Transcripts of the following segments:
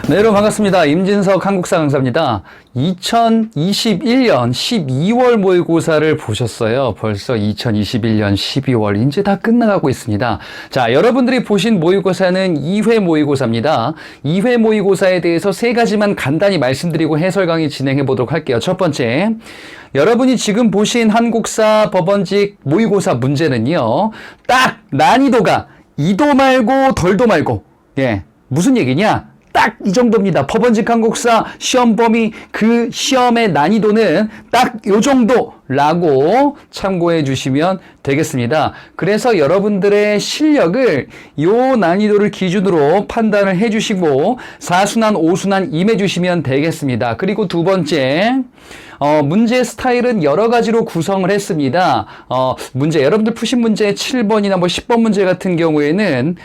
네, 여러분 반갑습니다. 임진석 한국사 강사입니다. 2021년 12월 모의고사를 보셨어요. 벌써 2021년 12월 이제 다 끝나가고 있습니다. 자, 여러분들이 보신 모의고사는 2회 모의고사입니다. 2회 모의고사에 대해서 세 가지만 간단히 말씀드리고 해설 강의 진행해 보도록 할게요. 첫 번째, 여러분이 지금 보신 한국사 법원직 모의고사 문제는요, 딱 난이도가 이도 말고 덜도 말고, 무슨 얘기냐? 딱 이 정도입니다. 법원직 한국사 시험 범위 그 시험의 난이도는 딱 요 정도라고 참고해 주시면 되겠습니다. 그래서 여러분들의 실력을 요 난이도를 기준으로 판단을 해 주시고 4순환, 5순환 임해 주시면 되겠습니다. 그리고 두 번째, 문제 스타일은 여러 가지로 구성을 했습니다. 여러분들 푸신 문제 7번이나 10번 문제 같은 경우에는,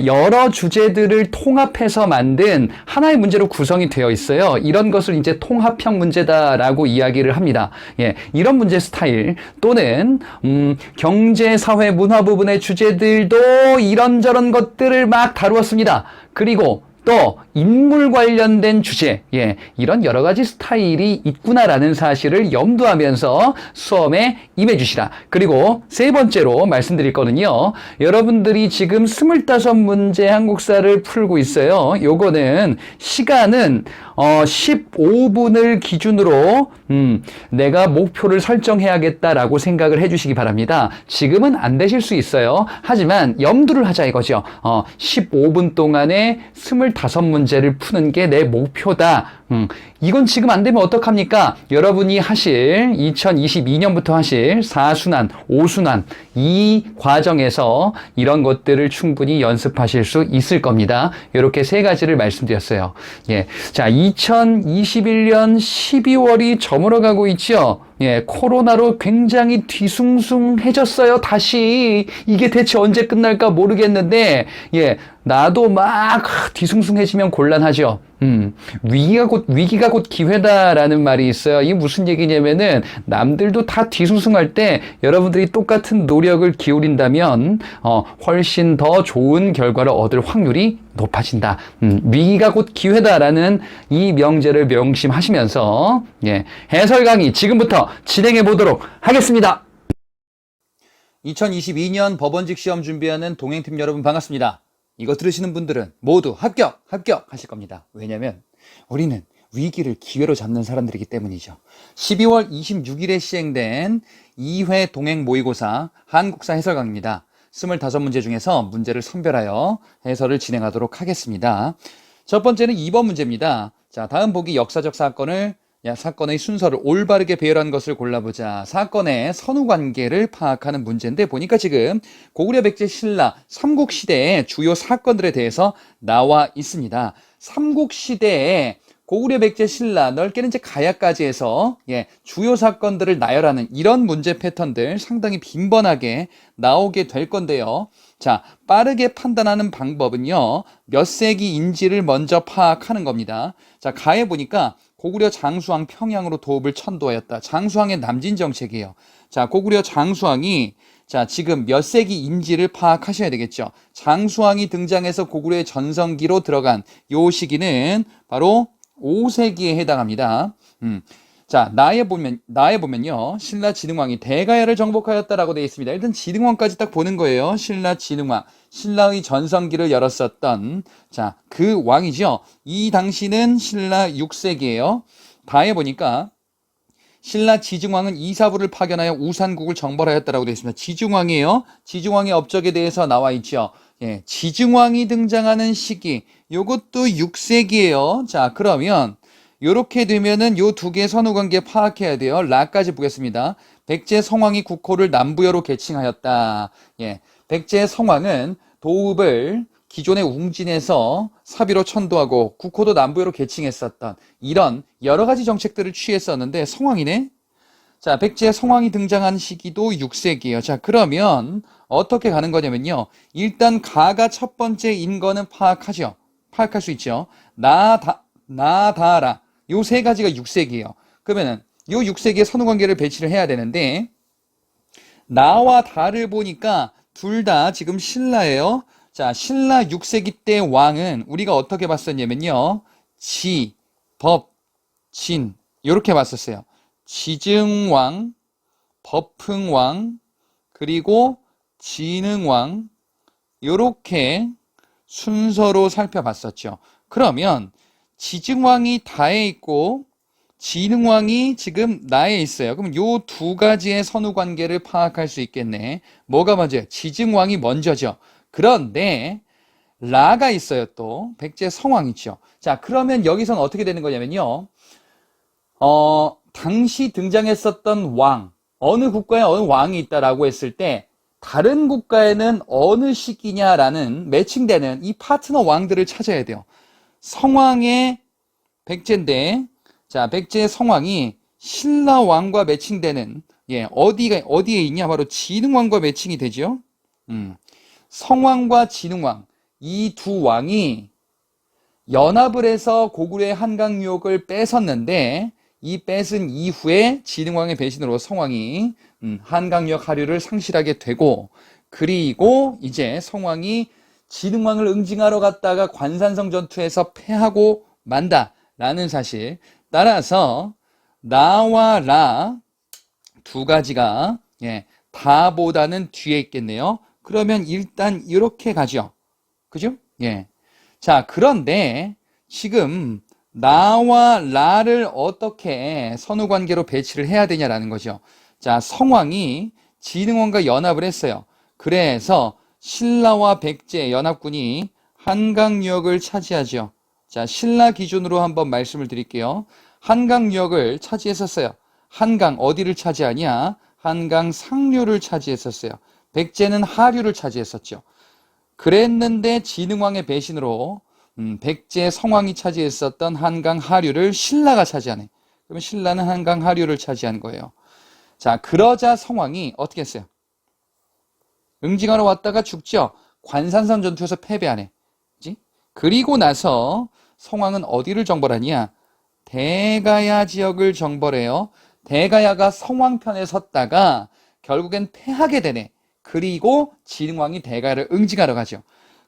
여러 주제들을 통합해서 만든 하나의 문제로 구성이 되어 있어요. 이런 것을 이제 통합형 문제다라고 이야기를 합니다. 이런 문제 스타일 또는, 경제, 사회, 문화 부분의 주제들도 이런저런 것들을 막 다루었습니다. 그리고 또 인물 관련된 주제, 이런 여러 가지 스타일이 있구나라는 사실을 염두하면서 수험에 임해주시라. 그리고 세 번째로 말씀드릴 거는요, 여러분들이 지금 25문제 한국사를 풀고 있어요. 요거는 시간은 15분을 기준으로 내가 목표를 설정해야겠다라고 생각을 해주시기 바랍니다. 지금은 안 되실 수 있어요. 하지만 염두를 하자 이거죠. 15분 동안에 25문제를 푸는 게 내 목표다. 이건 지금 안 되면 어떡합니까? 여러분이 하실 2022년부터 하실 4순환, 5순환 이 과정에서 이런 것들을 충분히 연습하실 수 있을 겁니다. 이렇게 세 가지를 말씀드렸어요. 자, 2021년 12월이 저물어가고 있죠. 코로나로 굉장히 뒤숭숭해졌어요. 다시 이게 대체 언제 끝날까 모르겠는데, 나도 막 뒤숭숭해지면 곤란하죠. 위기가 곧 기회다라는 말이 있어요. 이게 무슨 얘기냐면은 남들도 다 뒤숭숭할 때 여러분들이 똑같은 노력을 기울인다면 훨씬 더 좋은 결과를 얻을 확률이 높아진다. 위기가 곧 기회다라는 이 명제를 명심하시면서 해설 강의 지금부터 진행해 보도록 하겠습니다. 2022년 법원직 시험 준비하는 동행팀 여러분 반갑습니다. 이거 들으시는 분들은 모두 합격 하실 겁니다. 왜냐면 우리는 위기를 기회로 잡는 사람들이기 때문이죠. 12월 26일에 시행된 2회 동행 모의고사 한국사 해설 강의입니다. 25문제 중에서 문제를 선별하여 해설을 진행하도록 하겠습니다. 첫 번째는 2번 문제입니다. 자, 다음 보기 역사적 사건의 순서를 올바르게 배열한 것을 골라보자. 사건의 선후관계를 파악하는 문제인데 보니까 지금 고구려 백제 신라 삼국시대의 주요 사건들에 대해서 나와 있습니다. 삼국시대에 고구려 백제 신라 넓게는 이제 가야까지 해서 주요 사건들을 나열하는 이런 문제 패턴들 상당히 빈번하게 나오게 될 건데요. 자, 빠르게 판단하는 방법은요, 몇 세기인지를 먼저 파악하는 겁니다. 자, 가에 보니까 고구려 장수왕 평양으로 도읍을 천도하였다. 장수왕의 남진 정책이에요. 자, 고구려 장수왕이 지금 몇 세기인지를 파악하셔야 되겠죠. 장수왕이 등장해서 고구려의 전성기로 들어간 요 시기는 바로 5세기에 해당합니다. 자, 나에 보면요. 신라 진흥왕이 대가야를 정복하였다라고 되어 있습니다. 일단 진흥왕까지 딱 보는 거예요. 신라 진흥왕. 신라의 전성기를 열었었던, 그 왕이죠. 이 당시는 신라 6세기예요. 다에 보니까 신라 지증왕은 이사부를 파견하여 우산국을 정벌하였다라고 되어 있습니다. 지증왕이에요. 지증왕의 업적에 대해서 나와 있죠. 지증왕이 등장하는 시기, 요것도 6세기예요. 자, 그러면 요렇게 되면은 요 두 개의 선후관계 파악해야 돼요. 라까지 보겠습니다. 백제 성왕이 국호를 남부여로 계칭하였다. 백제 성왕은 도읍을 기존의 웅진에서 사비로 천도하고 국호도 남부여로 계칭했었던 이런 여러 가지 정책들을 취했었는데 성왕이네? 자, 백제 성왕이 등장한 시기도 6세기예요. 자, 그러면 어떻게 가는 거냐면요. 일단 가가 첫 번째인 거는 파악할 수 있죠. 나다라. 요 세 가지가 6세기예요. 그러면은 요 6세기의 선후관계를 배치를 해야 되는데 나와 다를 보니까 둘 다 지금 신라예요. 자, 신라 6세기 때 왕은 우리가 어떻게 봤었냐면요. 지, 법, 진 이렇게 봤었어요. 지증왕, 법흥왕, 그리고 진흥왕 이렇게 순서로 살펴봤었죠. 그러면 지증왕이 다에 있고 진흥왕이 지금 나에 있어요. 그럼 요 두 가지의 선후 관계를 파악할 수 있겠네. 뭐가 먼저요? 지증왕이 먼저죠. 그런데 라가 있어요. 또 백제 성왕 있죠. 자, 그러면 여기서는 어떻게 되는 거냐면요. 당시 등장했었던 왕, 어느 국가에 어느 왕이 있다라고 했을 때 다른 국가에는 어느 시기냐라는 매칭되는 이 파트너 왕들을 찾아야 돼요. 성왕의 백제인데, 자, 백제의 성왕이 신라 왕과 매칭되는, 어디에 있냐? 바로 진흥왕과 매칭이 되죠. 성왕과 진흥왕, 이 두 왕이 연합을 해서 고구려의 한강 유역을 뺏었는데, 이 뺏은 이후에 진흥왕의 배신으로 성왕이 한강 유역 하류를 상실하게 되고, 그리고 이제 성왕이 진흥왕을 응징하러 갔다가 관산성 전투에서 패하고 만다라는 사실. 따라서 나와 라 두 가지가 다보다는 뒤에 있겠네요. 그러면 일단 이렇게 가죠. 그죠? 예. 자, 그런데 지금 나와 라를 어떻게 선후 관계로 배치를 해야 되냐라는 거죠. 자, 성왕이 진흥왕과 연합을 했어요. 그래서 신라와 백제 연합군이 한강 유역을 차지하죠. 자, 신라 기준으로 한번 말씀을 드릴게요. 한강 유역을 차지했었어요. 한강 어디를 차지하냐? 한강 상류를 차지했었어요. 백제는 하류를 차지했었죠. 그랬는데 진흥왕의 배신으로 백제 성왕이 차지했었던 한강 하류를 신라가 차지하네. 그러면 신라는 한강 하류를 차지한 거예요. 자, 그러자 성왕이 어떻게 했어요? 응징하러 왔다가 죽죠. 관산성 전투에서 패배하네. 그치? 그리고 나서 성왕은 어디를 정벌하냐? 대가야 지역을 정벌해요. 대가야가 성왕 편에 섰다가 결국엔 패하게 되네. 그리고 진흥왕이 대가야를 응징하러 가죠.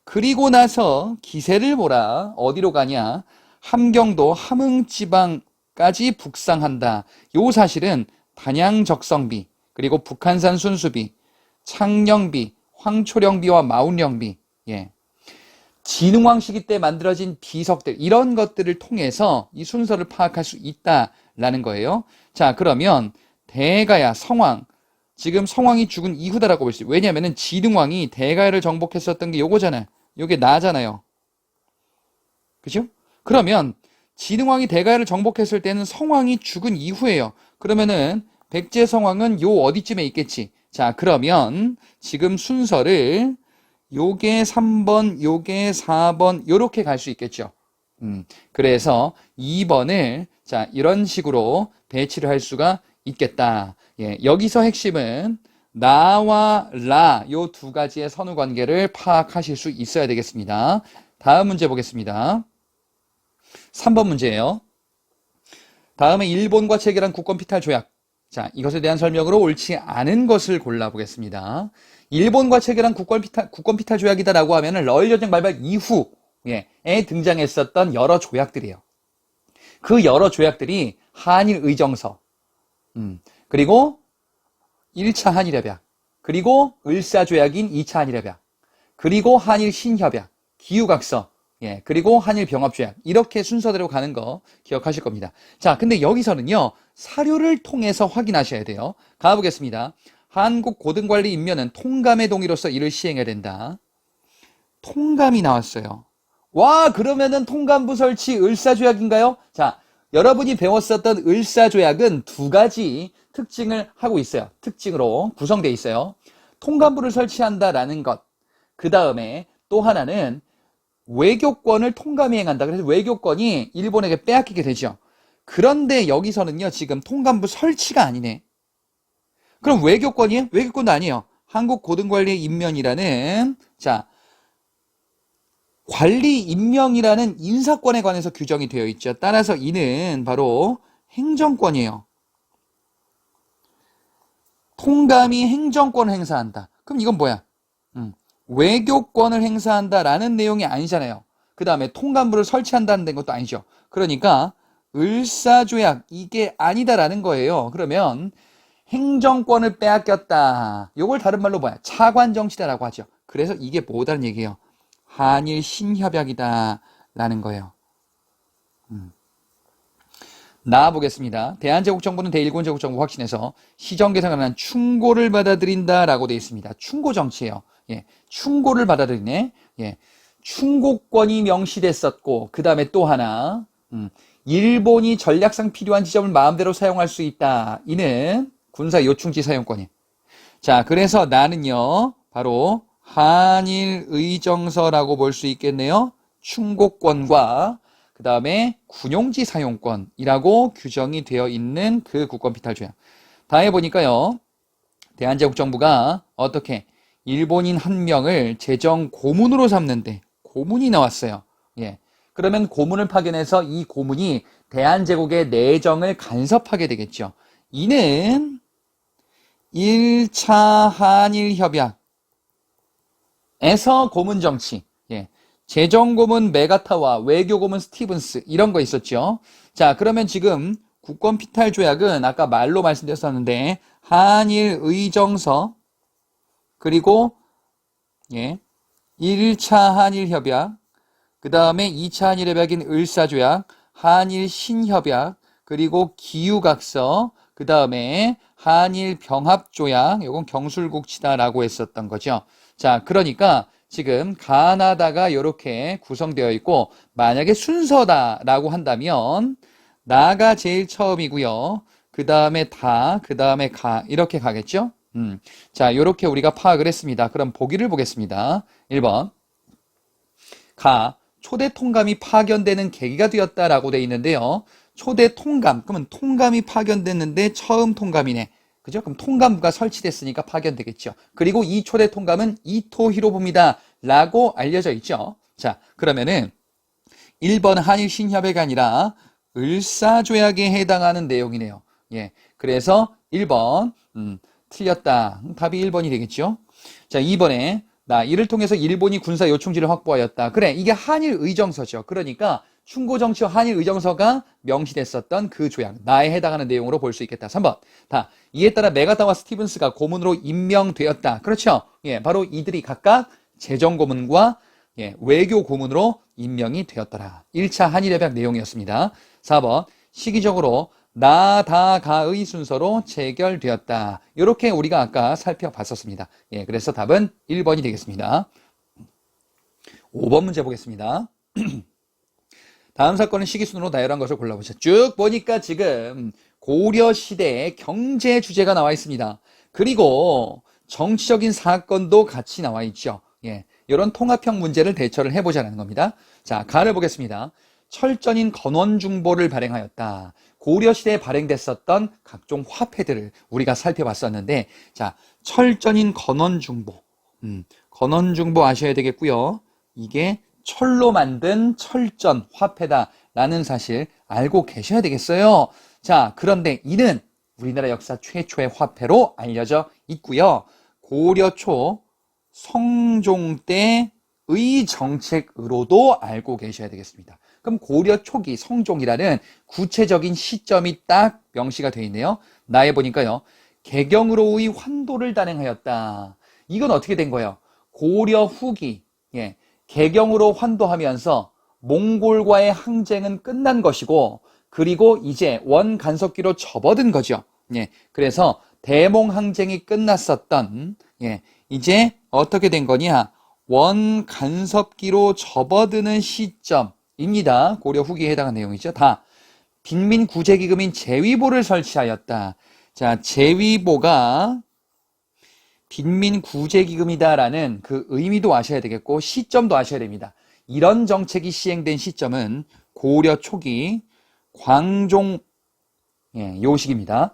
그리고 나서 기세를 보라. 어디로 가냐? 함경도 함흥지방까지 북상한다. 요 사실은 단양적성비, 그리고 북한산 순수비, 창령비, 황초령비와 마운령비, 진흥왕 시기 때 만들어진 비석들, 이런 것들을 통해서 이 순서를 파악할 수 있다라는 거예요. 자, 그러면 대가야, 성왕, 지금 성왕이 죽은 이후다라고 볼 수 있어요. 왜냐하면 진흥왕이 대가야를 정복했었던 게 요거잖아요. 요게 나잖아요. 그죠? 그러면 진흥왕이 대가야를 정복했을 때는 성왕이 죽은 이후예요. 그러면은 백제 성왕은 요 어디쯤에 있겠지? 자, 그러면 지금 순서를 요게 3번, 요게 4번 요렇게 갈 수 있겠죠. 그래서 2번을 자, 이런 식으로 배치를 할 수가 있겠다. 여기서 핵심은 나와 라 요 두 가지의 선후 관계를 파악하실 수 있어야 되겠습니다. 다음 문제 보겠습니다. 3번 문제예요. 다음에 일본과 체결한 국권 피탈 조약. 자, 이것에 대한 설명으로 옳지 않은 것을 골라보겠습니다. 일본과 체결한 국권 피탈 조약이다라고 하면은 러일 전쟁 발발 이후에 등장했었던 여러 조약들이에요. 그 여러 조약들이 한일 의정서, 그리고 1차 한일협약, 그리고 을사조약인 2차 한일협약, 그리고 한일 신협약, 기후각서, 그리고 한일 병합조약, 이렇게 순서대로 가는 거 기억하실 겁니다. 자, 근데 여기서는요, 사료를 통해서 확인하셔야 돼요. 가보겠습니다. 한국 고등관리 인면은 통감의 동의로서 이를 시행해야 된다. 통감이 나왔어요. 와, 그러면은 통감부 설치 을사조약인가요? 자, 여러분이 배웠었던 을사조약은 두 가지 특징을 하고 있어요. 특징으로 구성되어 있어요. 통감부를 설치한다라는 것. 그 다음에 또 하나는 외교권을 통감이 행한다. 그래서 외교권이 일본에게 빼앗기게 되죠. 그런데 여기서는요, 지금 통감부 설치가 아니네. 그럼 외교권이에요? 외교권도 아니에요. 한국 고등관리 임명이라는, 자, 관리 임명이라는 인사권에 관해서 규정이 되어 있죠. 따라서 이는 바로 행정권이에요. 통감이 행정권을 행사한다. 그럼 이건 뭐야? 외교권을 행사한다라는 내용이 아니잖아요. 그 다음에 통감부를 설치한다는 것도 아니죠. 그러니까 을사조약 이게 아니다라는 거예요. 그러면 행정권을 빼앗겼다. 이걸 다른 말로 뭐야? 차관정치다라고 하죠. 그래서 이게 뭐다는 얘기예요? 한일 신협약이다 라는 거예요. 나와보겠습니다. 대한제국정부는 대1군제국정부 확신해서 시정개성에 관한 충고를 받아들인다라고 되어 있습니다. 충고 정치예요. 예, 충고를 받아들이네. 예, 충고권이 명시됐었고 그 다음에 또 하나 일본이 전략상 필요한 지점을 마음대로 사용할 수 있다. 이는 군사 요충지 사용권이에요. 자, 그래서 나는요 바로 한일의정서라고 볼 수 있겠네요. 충고권과 그 다음에 군용지 사용권이라고 규정이 되어 있는 그 국권피탈조약. 다해 보니까요. 대한제국정부가 어떻게 일본인 한 명을 재정 고문으로 삼는데 고문이 나왔어요. 예. 그러면 고문을 파견해서 이 고문이 대한제국의 내정을 간섭하게 되겠죠. 이는 1차 한일협약에서 고문 정치, 예. 재정고문 메가타와 외교고문 스티븐스 이런 거 있었죠. 자, 그러면 지금 국권피탈조약은 아까 말로 말씀드렸었는데 한일의정서 그리고 예, 1차 한일협약 그 다음에 2차 한일협약인 을사조약 한일신협약 그리고 기후각서 그 다음에 한일병합조약 요건 경술국치다라고 했었던 거죠. 자, 그러니까 지금 가나다가 이렇게 구성되어 있고 만약에 순서다라고 한다면 나가 제일 처음이고요. 그 다음에 다, 그 다음에 가 이렇게 가겠죠? 자, 이렇게 우리가 파악을 했습니다. 그럼 보기를 보겠습니다. 1번 가 초대 통감이 파견되는 계기가 되었다라고 돼 있는데요. 초대 통감, 그러면 통감이 파견됐는데 처음 통감이네. 그죠? 그럼 통감부가 설치됐으니까 파견되겠죠. 그리고 이 초대 통감은 이토 히로부입니다. 라고 알려져 있죠. 자, 그러면은 1번 한일 신협약이 아니라 을사조약에 해당하는 내용이네요. 예. 그래서 1번, 틀렸다. 답이 1번이 되겠죠. 자, 2번에 이를 통해서 일본이 군사 요충지를 확보하였다. 그래, 이게 한일 의정서죠. 그러니까 충고정치와 한일 의정서가 명시됐었던 그 조약, 나에 해당하는 내용으로 볼 수 있겠다. 3번. 이에 따라 메가타와 스티븐스가 고문으로 임명되었다. 그렇죠? 예, 바로 이들이 각각 재정고문과 예, 외교고문으로 임명이 되었더라. 1차 한일협약 내용이었습니다. 4번. 시기적으로 나다가의 순서로 체결되었다. 이렇게 우리가 아까 살펴봤었습니다. 예, 그래서 답은 1번이 되겠습니다. 5번 문제 보겠습니다. 다음 사건은 시기순으로 나열한 것을 골라보자. 쭉 보니까 지금 고려시대의 경제 주제가 나와 있습니다. 그리고 정치적인 사건도 같이 나와 있죠. 예, 이런 통합형 문제를 대처를 해보자는 겁니다. 자, 가를 보겠습니다. 철전인 건원중보를 발행하였다. 고려시대에 발행됐었던 각종 화폐들을 우리가 살펴봤었는데, 자, 철전인 건원중보. 건원중보 아셔야 되겠고요. 이게 철로 만든 철전 화폐다라는 사실 알고 계셔야 되겠어요. 자, 그런데 이는 우리나라 역사 최초의 화폐로 알려져 있고요. 고려 초 성종 때의 정책으로도 알고 계셔야 되겠습니다. 그럼 고려 초기 성종이라는 구체적인 시점이 딱 명시가 되어 있네요. 나에 보니까요. 개경으로의 환도를 단행하였다. 이건 어떻게 된 거예요? 고려 후기, 예, 개경으로 환도하면서 몽골과의 항쟁은 끝난 것이고, 그리고 이제 원간섭기로 접어든 거죠. 예, 그래서 대몽 항쟁이 끝났었던, 예, 이제 어떻게 된 거냐? 원간섭기로 접어드는 시점입니다. 고려 후기에 해당하는 내용이죠. 빈민구제기금인 제위보를 설치하였다. 자, 제위보가 빈민구제기금이다라는 그 의미도 아셔야 되겠고 시점도 아셔야 됩니다. 이런 정책이 시행된 시점은 고려 초기 광종 요식입니다.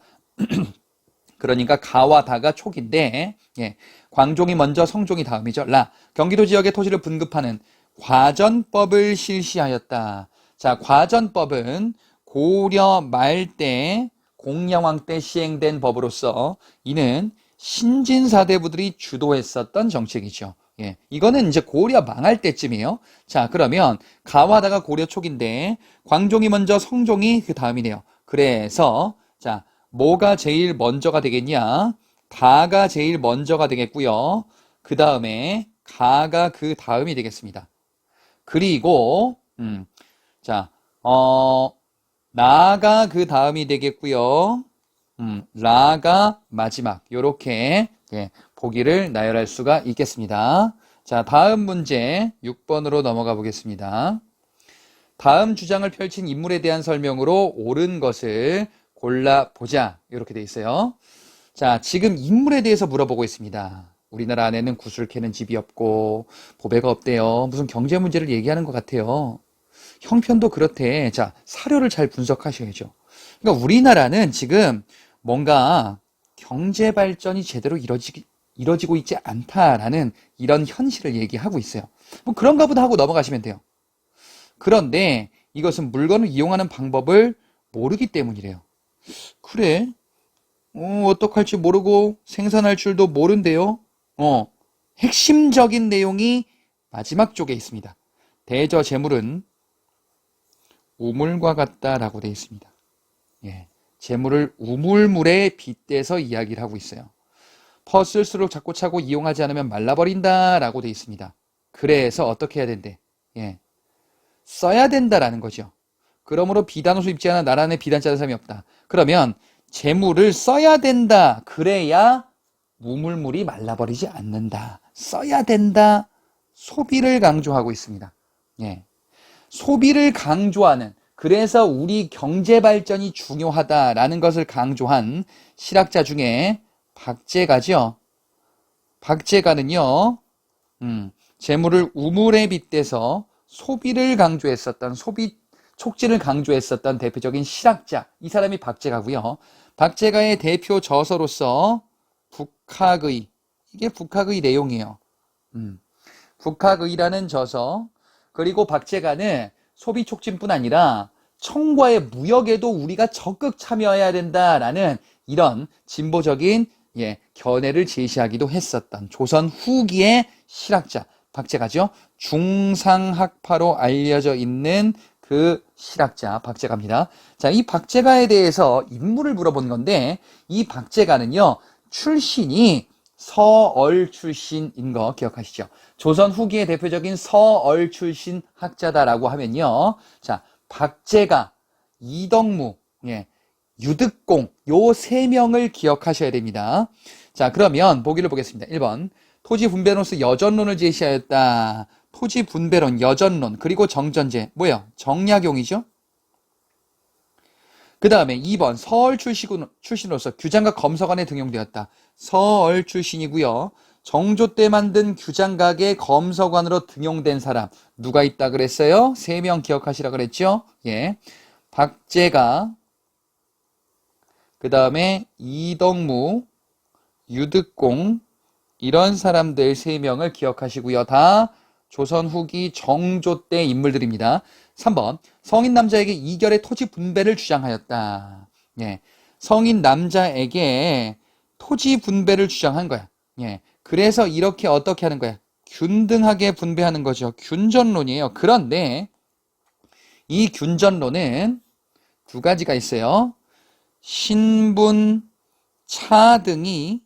그러니까 가와 다가 초기인데 예, 광종이 먼저 성종이 다음이죠. 경기도 지역의 토지를 분급하는 과전법을 실시하였다. 자, 과전법은 고려 말 때 공양왕 때 시행된 법으로서 이는 신진사대부들이 주도했었던 정책이죠. 예, 이거는 이제 고려 망할 때쯤이에요. 자, 그러면 가와다가 고려 초기인데 광종이 먼저 성종이 그 다음이네요. 그래서 자, 뭐가 제일 먼저가 되겠냐? 가가 제일 먼저가 되겠고요. 그 다음에 가가 그 다음이 되겠습니다. 그리고 자, 나가 그 다음이 되겠고요. 라가 마지막. 요렇게 예, 보기를 나열할 수가 있겠습니다. 자, 다음 문제 6번으로 넘어가 보겠습니다. 다음 주장을 펼친 인물에 대한 설명으로 옳은 것을 골라보자. 이렇게 돼 있어요. 자, 지금 인물에 대해서 물어보고 있습니다. 우리나라 안에는 구슬 캐는 집이 없고 보배가 없대요. 무슨 경제 문제를 얘기하는 것 같아요. 형편도 그렇대. 자, 사료를 잘 분석하셔야죠. 그러니까 우리나라는 지금 뭔가 경제 발전이 제대로 이뤄지고 있지 않다라는 이런 현실을 얘기하고 있어요. 뭐 그런가 보다 하고 넘어가시면 돼요. 그런데 이것은 물건을 이용하는 방법을 모르기 때문이래요. 그래? 어떡할지 모르고 생산할 줄도 모른대요. 핵심적인 내용이 마지막 쪽에 있습니다. 대저재물은 우물과 같다라고 되어 있습니다. 예, 재물을 우물물에 빗대서 이야기를 하고 있어요. 퍼쓸수록 자꾸 차고 이용하지 않으면 말라버린다라고 되어 있습니다. 그래서 어떻게 해야 된대? 예, 써야 된다라는 거죠. 그러므로 비단옷을 입지 않아 나라 안에 비단 짜는 사람이 없다. 그러면 재물을 써야 된다. 그래야 우물물이 말라버리지 않는다. 써야 된다. 소비를 강조하고 있습니다. 예. 소비를 강조하는, 그래서 우리 경제 발전이 중요하다라는 것을 강조한 실학자 중에 박제가죠. 박제가는요, 재물을 우물에 빗대서 소비를 강조했었던, 소비 촉진을 강조했었던 대표적인 실학자, 이 사람이 박제가고요. 박제가의 대표 저서로서 북학의, 이게 북학의 내용이에요. 북학의라는 저서, 그리고 박제가는 소비 촉진뿐 아니라 청과의 무역에도 우리가 적극 참여해야 된다라는 이런 진보적인 견해를 제시하기도 했었던 조선 후기의 실학자 박제가죠. 중상학파로 알려져 있는 그 실학자 박제가입니다. 자, 이 박제가에 대해서 인물을 물어본 건데 이 박제가는요, 출신이 서얼 출신인 거 기억하시죠? 조선 후기의 대표적인 서얼 출신 학자다라고 하면요. 자, 박제가, 이덕무, 유득공, 요 세 명을 기억하셔야 됩니다. 자, 그러면 보기를 보겠습니다. 1번. 토지 분배론으로서 여전론을 제시하였다. 토지 분배론, 여전론, 그리고 정전제. 뭐예요? 정약용이죠? 그 다음에 2번. 서얼 출신으로서 규장각 검서관에 등용되었다. 서얼 출신이고요. 정조 때 만든 규장각의 검서관으로 등용된 사람 누가 있다 그랬어요? 3명 기억하시라 그랬죠? 예, 박제가, 그 다음에 이덕무, 유득공, 이런 사람들 3명을 기억하시고요. 다 조선 후기 정조 때 인물들입니다. 3번. 성인 남자에게 2결의 토지 분배를 주장하였다. 예, 성인 남자에게 토지 분배를 주장한 거야. 예, 그래서 이렇게 어떻게 하는 거야? 균등하게 분배하는 거죠. 균전론이에요. 그런데 이 균전론은 두 가지가 있어요. 신분, 차등이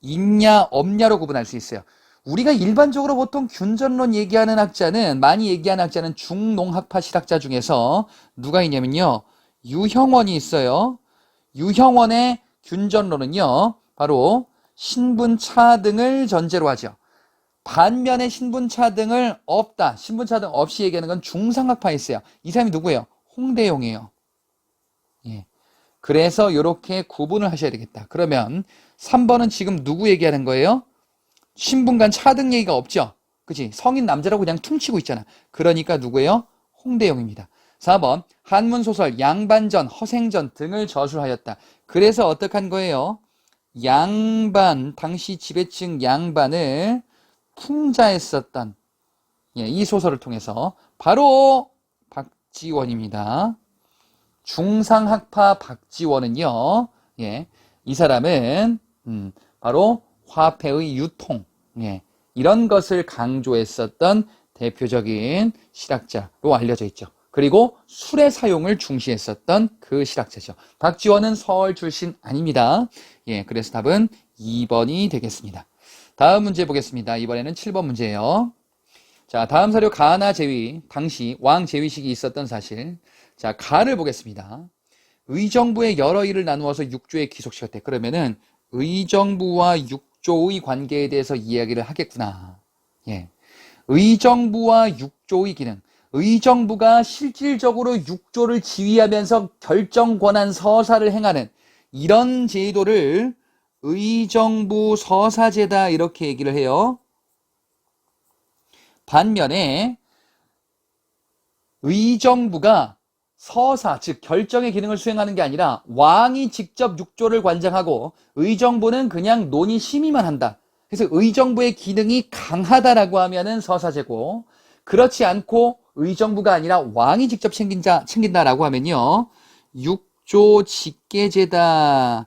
있냐 없냐로 구분할 수 있어요. 우리가 일반적으로 보통 균전론 얘기하는 학자는, 많이 얘기하는 학자는 중농학파 실학자 중에서 누가 있냐면요, 유형원이 있어요. 유형원의 균전론은요, 바로 신분차등을 전제로 하죠. 반면에 신분차등을 없다, 신분차등 없이 얘기하는 건 중상학파에 있어요. 이 사람이 누구예요? 홍대용이에요. 예. 그래서 이렇게 구분을 하셔야 되겠다. 그러면 3번은 지금 누구 얘기하는 거예요? 신분간 차등 얘기가 없죠. 그치? 성인 남자라고 그냥 퉁치고 있잖아. 그러니까 누구예요? 홍대용입니다. 4번. 한문소설 양반전, 허생전 등을 저술하였다. 그래서 어떻게 한 거예요? 양반, 당시 지배층 양반을 풍자했었던 이 소설을 통해서 바로 박지원입니다. 중상학파 박지원은요, 이 사람은 바로 화폐의 유통, 이런 것을 강조했었던 대표적인 실학자로 알려져 있죠. 그리고 술의 사용을 중시했었던 그 실학자죠. 박지원은 서울 출신 아닙니다. 예, 그래서 답은 2번이 되겠습니다. 다음 문제 보겠습니다. 이번에는 7번 문제예요. 자, 다음 사료 가나 제위, 당시 왕 제위식이 있었던 사실. 자, 가를 보겠습니다. 의정부의 여러 일을 나누어서 6조에 기속시켰대. 그러면은 의정부와 6조의 관계에 대해서 이야기를 하겠구나. 예. 의정부와 6조의 기능. 의정부가 실질적으로 6조를 지휘하면서 결정 권한 서사를 행하는 이런 제도를 의정부 서사제다 이렇게 얘기를 해요. 반면에 의정부가 서사, 즉 결정의 기능을 수행하는 게 아니라 왕이 직접 6조를 관장하고 의정부는 그냥 논의 심의만 한다. 그래서 의정부의 기능이 강하다라고 하면은 서사제고, 그렇지 않고 의정부가 아니라 왕이 직접 챙긴다라고 하면요, 6조 직계제다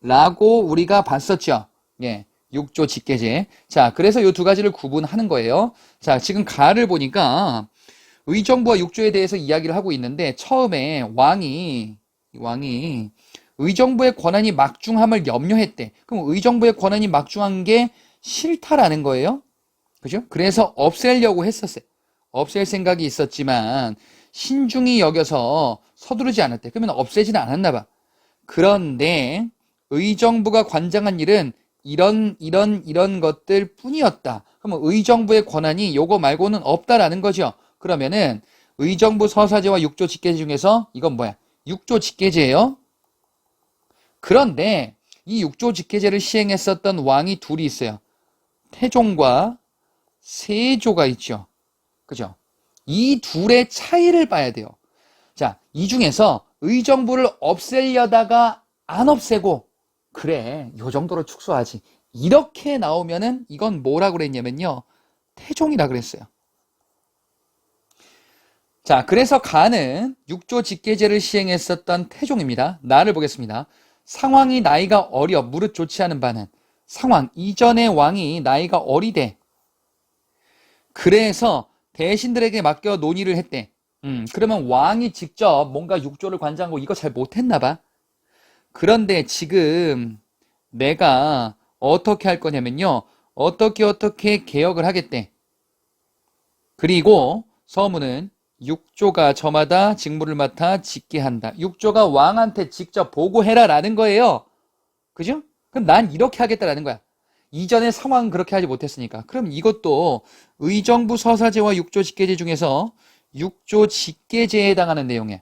라고 우리가 봤었죠. 예, 6조 직계제. 자, 그래서 이 두 가지를 구분하는 거예요. 자, 지금 가를 보니까 의정부와 6조에 대해서 이야기를 하고 있는데, 처음에 왕이 의정부의 권한이 막중함을 염려했대. 그럼 의정부의 권한이 막중한 게 싫다라는 거예요. 그죠? 그래서 없애려고 했었어요. 없앨 생각이 있었지만 신중히 여겨서 서두르지 않았대. 그러면 없애지는 않았나 봐. 그런데 의정부가 관장한 일은 이런 것들 뿐이었다. 그러면 의정부의 권한이 요거 말고는 없다라는 거죠. 그러면은 의정부 서사제와 6조 직계제 중에서 이건 뭐야? 6조 직계제예요. 그런데 이 6조 직계제를 시행했었던 왕이 둘이 있어요. 태종과 세조가 있죠. 그죠? 이 둘의 차이를 봐야 돼요. 자, 이 중에서 의정부를 없애려다가 안 없애고, 그래, 요 정도로 축소하지, 이렇게 나오면은 이건 뭐라고 그랬냐면요, 태종이라 그랬어요. 자, 그래서 가는 6조 직계제를 시행했었던 태종입니다. 나를 보겠습니다. 상황이 나이가 어려 무릇 좋지 않은 바는, 상황 이전의 왕이 나이가 어리대. 그래서 대신들에게 맡겨 논의를 했대. 그러면 왕이 직접 뭔가 6조를 관장하고 이거 잘 못했나 봐. 그런데 지금 내가 어떻게 할 거냐면요, 어떻게 개혁을 하겠대. 그리고 서문은 6조가 저마다 직무를 맡아 짓게 한다. 6조가 왕한테 직접 보고해라 라는 거예요. 그죠? 그럼 난 이렇게 하겠다라는 거야. 이전의 상황은 그렇게 하지 못했으니까. 그럼 이것도 의정부 서사제와 6조 직계제 중에서 6조 직계제에 해당하는 내용이야.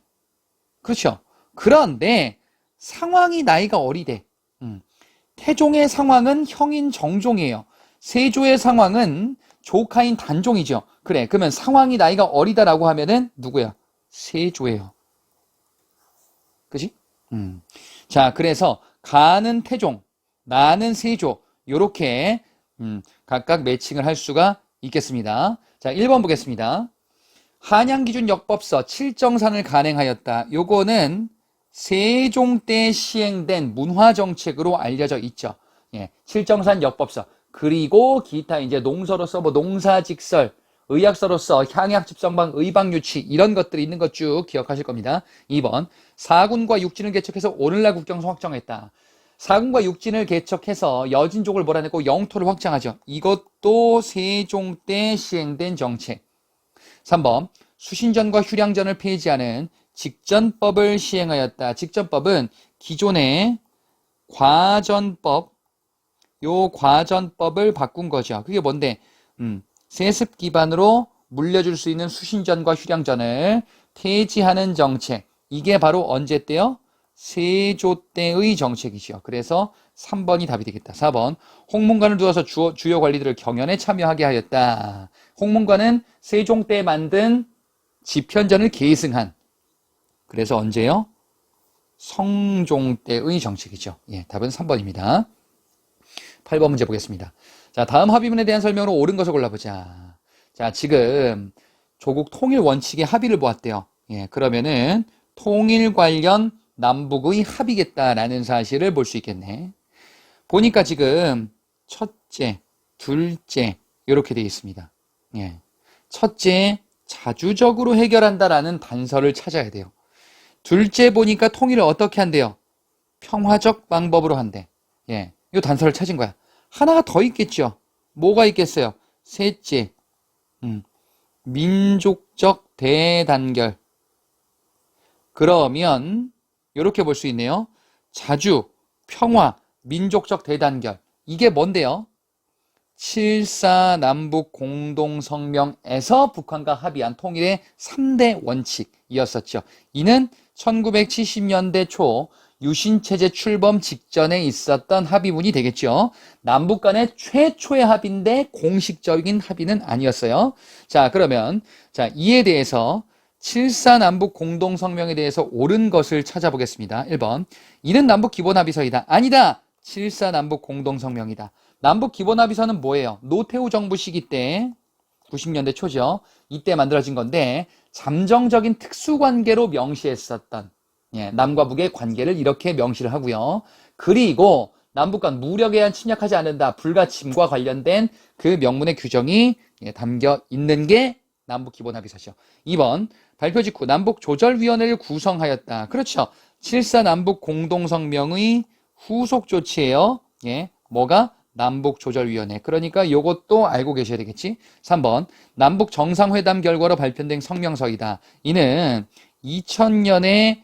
그렇죠? 그런데 상황이 나이가 어리대. 태종의 상황은 형인 정종이에요. 세조의 상황은 조카인 단종이죠. 그래, 그러면 상황이 나이가 어리다라고 하면은 누구야? 세조예요. 그지? 자, 그래서 가는 태종, 나는 세조, 요렇게 각각 매칭을 할 수가 있겠습니다. 자, 1번 보겠습니다. 한양기준역법서 7정산을 간행하였다. 요거는 세종 때 시행된 문화정책으로 알려져 있죠. 예, 7정산 역법서. 그리고 기타 이제 농서로서 뭐 농사직설, 의학서로서 향약집성방, 의방유치 이런 것들이 있는 것 쭉 기억하실 겁니다. 2번, 사군과 육진을 개척해서 오늘날 국정성 확정했다. 사군과 육진을 개척해서 여진족을 몰아내고 영토를 확장하죠. 이것도 세종 때 시행된 정책. 3번, 수신전과 휴량전을 폐지하는 직전법을 시행하였다. 직전법은 기존의 과전법, 요 과전법을 바꾼 거죠. 그게 뭔데? 세습 기반으로 물려줄 수 있는 수신전과 휴량전을 폐지하는 정책. 이게 바로 언제 때요? 세조 때의 정책이죠. 그래서 3번이 답이 되겠다. 4번, 홍문관을 두어서 주요 관리들을 경연에 참여하게 하였다. 홍문관은 세종 때 만든 집현전을 계승한, 그래서 언제요? 성종 때의 정책이죠. 예, 답은 3번입니다. 8번 문제 보겠습니다. 자, 다음 합의문에 대한 설명으로 옳은 것을 골라보자. 자, 지금 조국 통일 원칙의 합의를 보았대요. 예, 그러면은 통일 관련 남북의 합의겠다라는 사실을 볼 수 있겠네. 보니까 지금 첫째, 둘째, 이렇게 되어 있습니다. 예. 첫째, 자주적으로 해결한다라는 단서를 찾아야 돼요. 둘째 보니까 통일을 어떻게 한대요? 평화적 방법으로 한대. 예. 이 단서를 찾은 거야. 하나가 더 있겠죠. 뭐가 있겠어요? 셋째, 민족적 대단결. 그러면 이렇게 볼 수 있네요. 자주, 평화, 민족적 대단결. 이게 뭔데요? 7.4 남북 공동성명에서 북한과 합의한 통일의 3대 원칙이었었죠. 이는 1970년대 초 유신체제 출범 직전에 있었던 합의문이 되겠죠. 남북 간의 최초의 합의인데 공식적인 합의는 아니었어요. 자, 그러면 이에 대해서 7.4 남북 공동성명에 대해서 옳은 것을 찾아보겠습니다. 1번. 이는 남북 기본합의서이다. 아니다. 7.4 남북 공동성명이다. 남북 기본합의서는 뭐예요? 노태우 정부 시기 때 90년대 초죠. 이때 만들어진 건데 잠정적인 특수관계로 명시했었던 남과 북의 관계를 이렇게 명시를 하고요. 그리고 남북 간 무력에 의한 침략하지 않는다. 불가침과 관련된 그 명문의 규정이 담겨 있는 게 남북 기본합의서죠. 2번. 발표 직후 남북조절위원회를 구성하였다. 그렇죠. 7.4 남북 공동성명의 후속 조치예요. 뭐가? 남북조절위원회. 그러니까 요것도 알고 계셔야 되겠지. 3번. 남북 정상회담 결과로 발표된 성명서이다. 이는 2000년에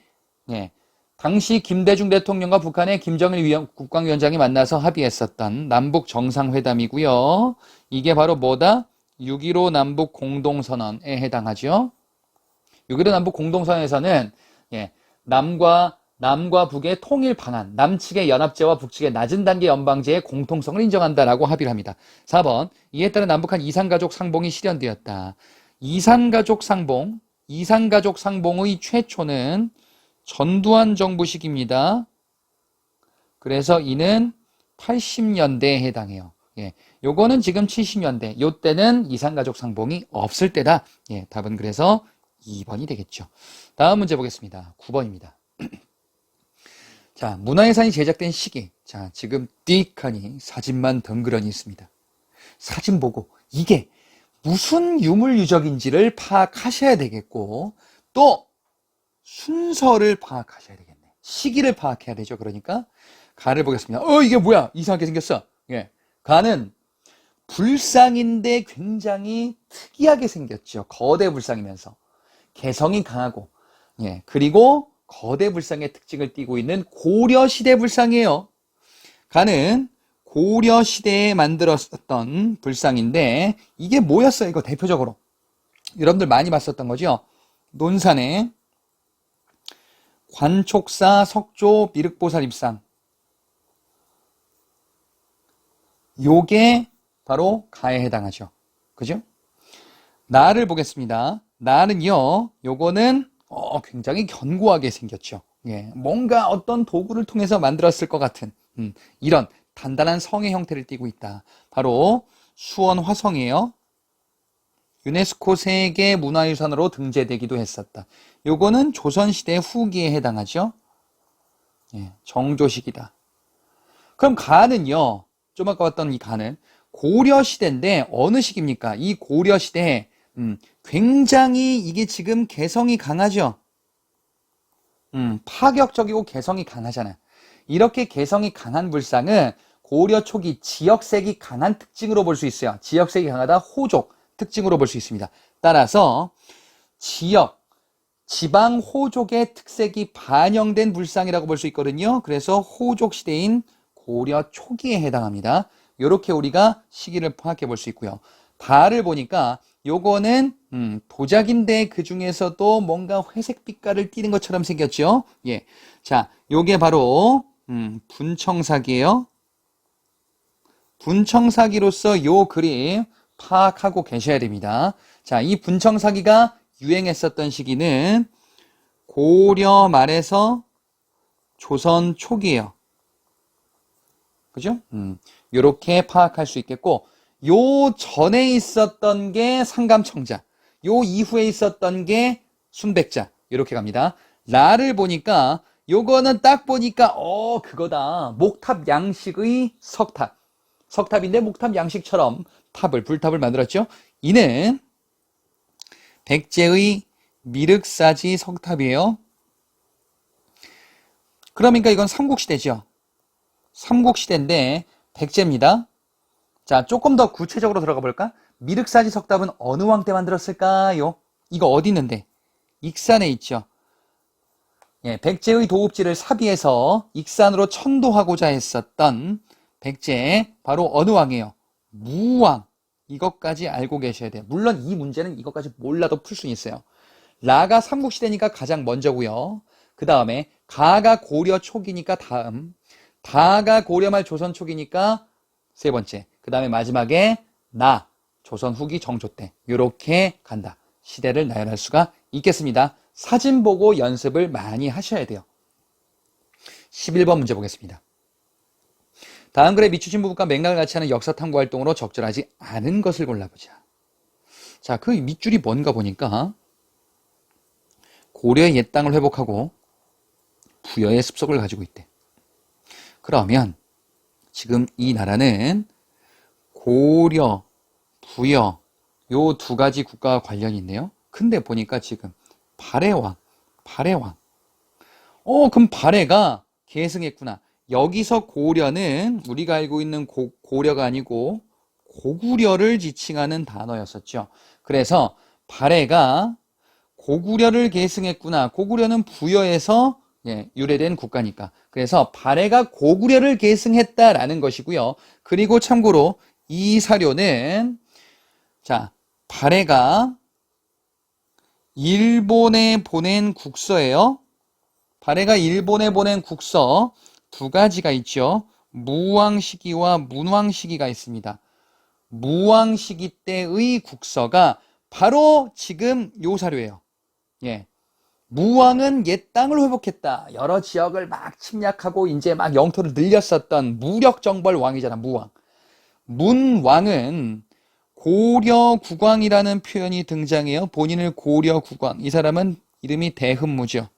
당시 김대중 대통령과 북한의 김정일 국방위원장이 만나서 합의했었던 남북 정상회담이고요. 이게 바로 뭐다? 6.15 남북 공동선언에 해당하죠. 6.15 남북 공동선언에서는 남과 북의 통일 방안, 남측의 연합제와 북측의 낮은 단계 연방제의 공통성을 인정한다라고 합의를 합니다. 4번. 이에 따라 남북한 이산가족 상봉이 실현되었다. 이산가족 상봉의 최초는 전두환 정부 시기입니다. 그래서 이는 80년대에 해당해요. 요거는 지금 70년대. 요때는 이산가족 상봉이 없을 때다. 답은 그래서 2번이 되겠죠. 다음 문제 보겠습니다. 9번입니다. 자, 문화유산이 제작된 시기. 자, 지금 띡하니 사진만 덩그러니 있습니다. 사진 보고 이게 무슨 유물유적인지를 파악하셔야 되겠고 또 순서를 파악하셔야 되겠네. 시기를 파악해야 되죠. 그러니까 가를 보겠습니다. 이게 뭐야? 이상하게 생겼어. 가는 불상인데 굉장히 특이하게 생겼죠. 거대 불상이면서 개성이 강하고 그리고 거대 불상의 특징을 띠고 있는 고려시대 불상이에요. 가는 고려시대에 만들었던 불상인데 이게 뭐였어요? 이거 대표적으로 여러분들 많이 봤었던 거죠. 논산의 관촉사 석조 미륵보살 입상. 요게 바로 가에 해당하죠. 그죠? 나를 보겠습니다. 나는요, 요거는 굉장히 견고하게 생겼죠. 뭔가 어떤 도구를 통해서 만들었을 것 같은 이런 단단한 성의 형태를 띠고 있다. 바로 수원 화성이에요. 유네스코 세계 문화유산으로 등재되기도 했었다. 요거는 조선시대 후기에 해당하죠. 정조식이다. 그럼 가는요, 좀 아까 봤던 이 가는 고려시대인데 어느 시기입니까? 이 고려시대에 굉장히 이게 지금 개성이 강하죠. 파격적이고 개성이 강하잖아요. 이렇게 개성이 강한 불상은 고려 초기 지역색이 강한 특징으로 볼 수 있어요. 지역색이 강하다 호족 특징으로 볼 수 있습니다. 따라서 지방 호족의 특색이 반영된 불상이라고 볼 수 있거든요. 그래서 호족 시대인 고려 초기에 해당합니다. 이렇게 우리가 시기를 파악해 볼 수 있고요. 달을 보니까 요거는 도자기인데 그 중에서도 뭔가 회색 빛깔을 띠는 것처럼 생겼죠. 자, 요게 바로 분청사기예요. 분청사기로서 요 그림 파악하고 계셔야 됩니다. 자, 이 분청사기가 유행했었던 시기는 고려 말에서 조선 초기예요. 그죠? 요렇게 파악할 수 있겠고, 요 전에 있었던 게 상감청자, 요 이후에 있었던 게 순백자, 이렇게 갑니다. 라를 보니까 요거는 딱 보니까 그거다. 목탑 양식의 석탑. 석탑인데 목탑 양식처럼 불탑을 만들었죠. 이는 백제의 미륵사지 석탑이에요. 그러니까 이건 삼국시대죠. 삼국시대인데 백제입니다. 자, 조금 더 구체적으로 들어가 볼까? 미륵사지 석탑은 어느 왕 때 만들었을까요? 이거 어디 있는데? 익산에 있죠. 예, 백제의 도읍지를 사비해서 익산으로 천도하고자 했었던 백제, 바로 어느 왕이에요? 무왕. 이것까지 알고 계셔야 돼요. 물론 이 문제는 이것까지 몰라도 풀 수 있어요. 라가 삼국시대니까 가장 먼저고요. 그 다음에 가가 고려 초기니까 다음, 다가 고려 말 조선 초기니까 세 번째, 그 다음에 마지막에 나, 조선 후기 정조 때 이렇게 간다. 시대를 나열할 수가 있겠습니다. 사진 보고 연습을 많이 하셔야 돼요. 11번 문제 보겠습니다. 다음 글의 미추신 부분과 맥락을 같이 하는 역사 탐구 활동으로 적절하지 않은 것을 골라보자. 자, 그 밑줄이 뭔가 보니까 고려의 옛 땅을 회복하고 부여의 습속을 가지고 있대. 그러면 지금 이 나라는 고려, 부여 요 두 가지 국가와 관련이 있네요. 근데 보니까 지금 발해왕. 그럼 발해가 계승했구나. 여기서 고려는 우리가 알고 있는 고려가 아니고 고구려를 지칭하는 단어였었죠. 그래서 발해가 고구려를 계승했구나. 고구려는 부여에서 유래된 국가니까. 그래서 발해가 고구려를 계승했다라는 것이고요. 그리고 참고로 이 사료는 자, 발해가 일본에 보낸 국서예요. 발해가 일본에 보낸 국서 두 가지가 있죠. 무왕 시기와 문왕 시기가 있습니다. 무왕 시기 때의 국서가 바로 지금 요 사료예요. 예. 무왕은 옛 땅을 회복했다. 여러 지역을 막 침략하고 이제 막 영토를 늘렸었던 무력정벌 왕이잖아, 무왕. 문왕은 고려국왕이라는 표현이 등장해요. 본인을 고려국왕. 이 사람은 이름이 대흠무죠.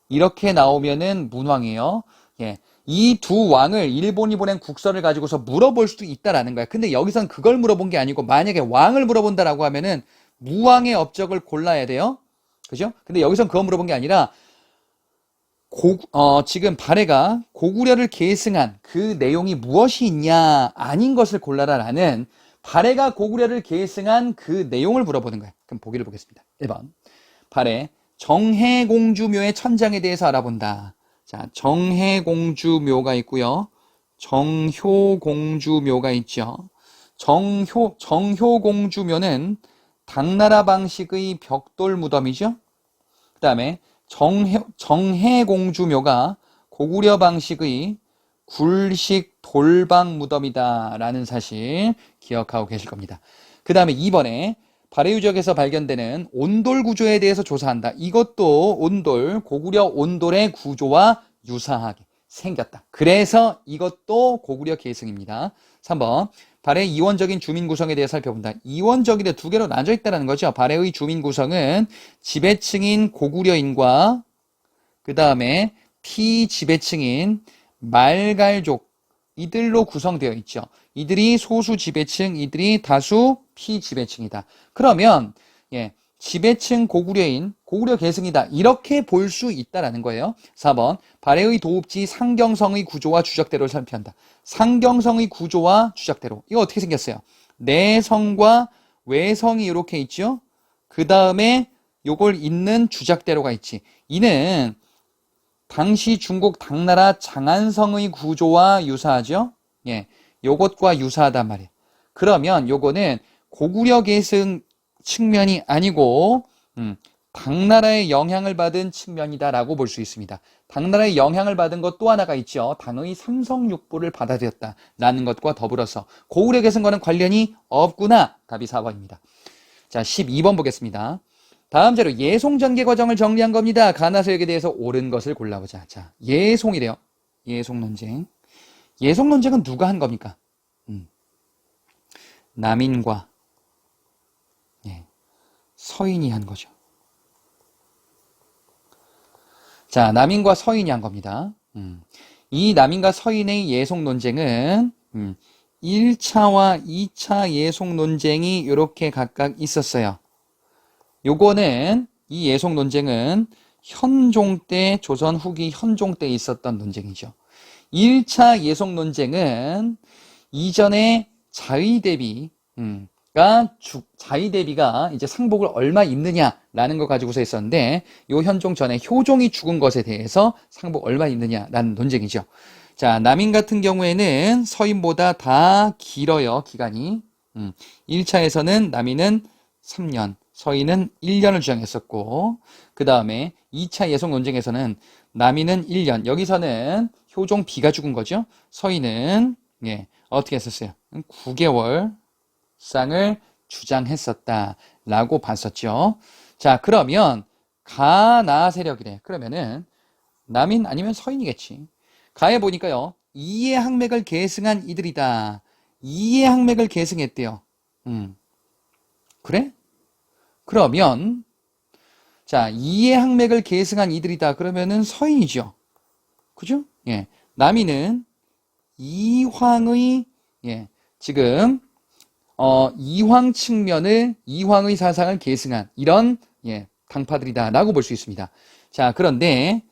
이렇게 나오면은 문왕이에요. 예. 이 두 왕을 일본이 보낸 국서를 가지고서 물어볼 수도 있다라는 거야. 근데 여기선 그걸 물어본 게 아니고 만약에 왕을 물어본다라고 하면은 무왕의 업적을 골라야 돼요. 그죠? 근데 여기선 그거 물어본 게 아니라 지금 발해가 고구려를 계승한 그 내용이 무엇이 있냐 아닌 것을 골라라라는 발해가 고구려를 계승한 그 내용을 물어보는 거야. 그럼 보기를 보겠습니다. 1번 발해 정해공주묘의 천장에 대해서 알아본다. 자, 정해공주묘가 있고요. 정효공주묘가 있죠. 정효공주묘는 당나라 방식의 벽돌 무덤이죠. 그 다음에 정해공주묘가 고구려 방식의 굴식 돌방 무덤이다 라는 사실 기억하고 계실 겁니다. 그 다음에 2번에 발해유적에서 발견되는 온돌 구조에 대해서 조사한다. 이것도 고구려 온돌의 구조와 유사하게 생겼다. 그래서 이것도 고구려 계승입니다. 3번 발해 이원적인 주민 구성에 대해 살펴본다. 이원적인데 두 개로 나눠져 있다는 거죠. 발해의 주민 구성은 지배층인 고구려인과 그 다음에 피지배층인 말갈족 이들로 구성되어 있죠. 이들이 소수 지배층, 이들이 다수 피지배층이다. 그러면 지배층 고구려인, 고구려 계승이다. 이렇게 볼 수 있다라는 거예요. 4번 발해의 도읍지 상경성의 구조와 주적대로를 살펴한다. 상경성의 구조와 주적대로. 이거 어떻게 생겼어요? 내성과 외성이 이렇게 있죠. 그 다음에 요걸 잇는 주적대로가 있지. 이는 당시 중국 당나라 장안성의 구조와 유사하죠. 요것과 유사하단 말이에요. 그러면 요거는 고구려 계승 측면이 아니고 당나라의 영향을 받은 측면이다라고 볼 수 있습니다. 당나라의 영향을 받은 것 또 하나가 있죠. 당의 삼성육부를 받아들였다라는 것과 더불어서 고구려 계승과는 관련이 없구나. 답이 4번입니다. 자, 12번 보겠습니다. 다음 자료 예송전개 과정을 정리한 겁니다. 가나서역에 대해서 옳은 것을 골라보자. 자, 예송이래요. 예송논쟁. 예송논쟁은 누가 한 겁니까? 남인과 서인이 한 거죠. 자, 남인과 서인이 한 겁니다. 이 남인과 서인의 예송 논쟁은 1차와 2차 예속 논쟁이 이렇게 각각 있었어요. 요거는 이 예속 논쟁은 현종 때, 조선 후기 현종 때 있었던 논쟁이죠. 1차 예속 논쟁은 이전에 자위대비가 이제 상복을 얼마 입느냐라는 거 가지고서 있었는데, 요 현종 전에 효종이 죽은 것에 대해서 상복 얼마 입느냐라는 논쟁이죠. 자, 남인 같은 경우에는 서인보다 다 길어요, 기간이. 1차에서는 남인은 3년, 서인은 1년을 주장했었고, 그 다음에 2차 예속 논쟁에서는 남인은 1년, 여기서는 효종 B가 죽은 거죠. 서인은 어떻게 했었어요? 9개월 쌍을 주장했었다라고 봤었죠. 자, 그러면 가나 세력이래. 그러면은 남인 아니면 서인이겠지. 가에 보니까요, 이의 항맥을 계승한 이들이다. 이의 항맥을 계승했대요. 그래? 그러면 자, 이의 항맥을 계승한 이들이다. 그러면은 서인이죠. 그죠? 예. 남인은 이황의 지금 이황 측면을 이황의 사상을 계승한 이런 당파들이다라고 볼 수 있습니다. 자, 그런데